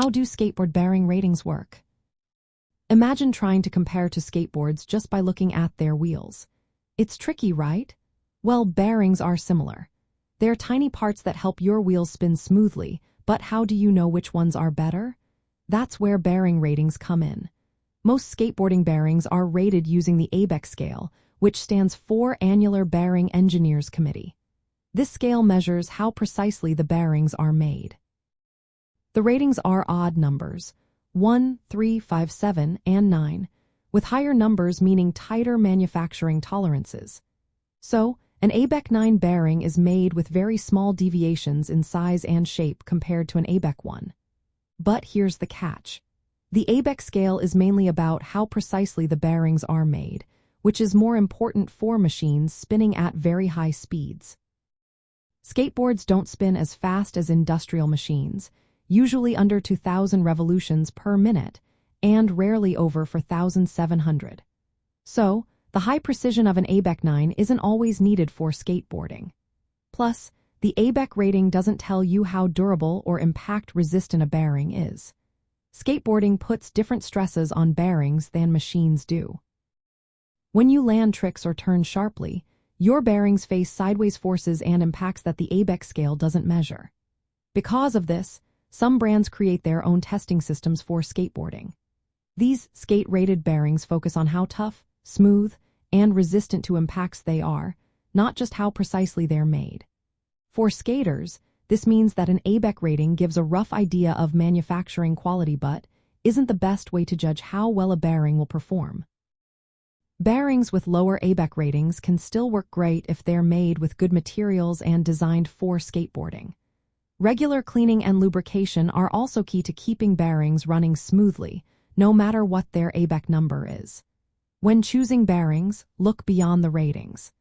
How do skateboard bearing ratings work? Imagine trying to compare to skateboards just by looking at their wheels. It's tricky, right? Well, bearings are similar. They're tiny parts that help your wheels spin smoothly, but how do you know which ones are better? That's where bearing ratings come in. Most skateboarding bearings are rated using the ABEC scale, which stands for Annular Bearing Engineers Committee. This scale measures how precisely the bearings are made. The ratings are odd numbers, 1, 3, 5, 7, and 9, with higher numbers meaning tighter manufacturing tolerances. So, an ABEC 9 bearing is made with very small deviations in size and shape compared to an ABEC 1. But here's the catch. The ABEC scale is mainly about how precisely the bearings are made, which is more important for machines spinning at very high speeds. Skateboards don't spin as fast as industrial machines, usually under 2,000 revolutions per minute, and rarely over 4,700. So, the high precision of an ABEC 9 isn't always needed for skateboarding. Plus, the ABEC rating doesn't tell you how durable or impact-resistant a bearing is. Skateboarding puts different stresses on bearings than machines do. When you land tricks or turn sharply, your bearings face sideways forces and impacts that the ABEC scale doesn't measure. Because of this, some brands create their own testing systems for skateboarding. These skate-rated bearings focus on how tough, smooth, and resistant to impacts they are, not just how precisely they're made. For skaters, this means that an ABEC rating gives a rough idea of manufacturing quality but isn't the best way to judge how well a bearing will perform. Bearings with lower ABEC ratings can still work great if they're made with good materials and designed for skateboarding. Regular cleaning and lubrication are also key to keeping bearings running smoothly, no matter what their ABEC number is. When choosing bearings, look beyond the ratings.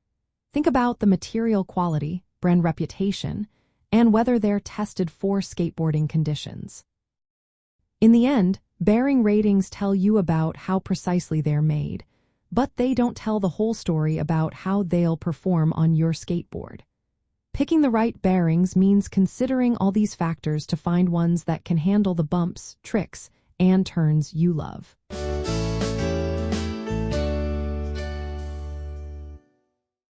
Think about the material quality, brand reputation, and whether they're tested for skateboarding conditions. In the end, bearing ratings tell you about how precisely they're made, but they don't tell the whole story about how they'll perform on your skateboard. Picking the right bearings means considering all these factors to find ones that can handle the bumps, tricks, and turns you love.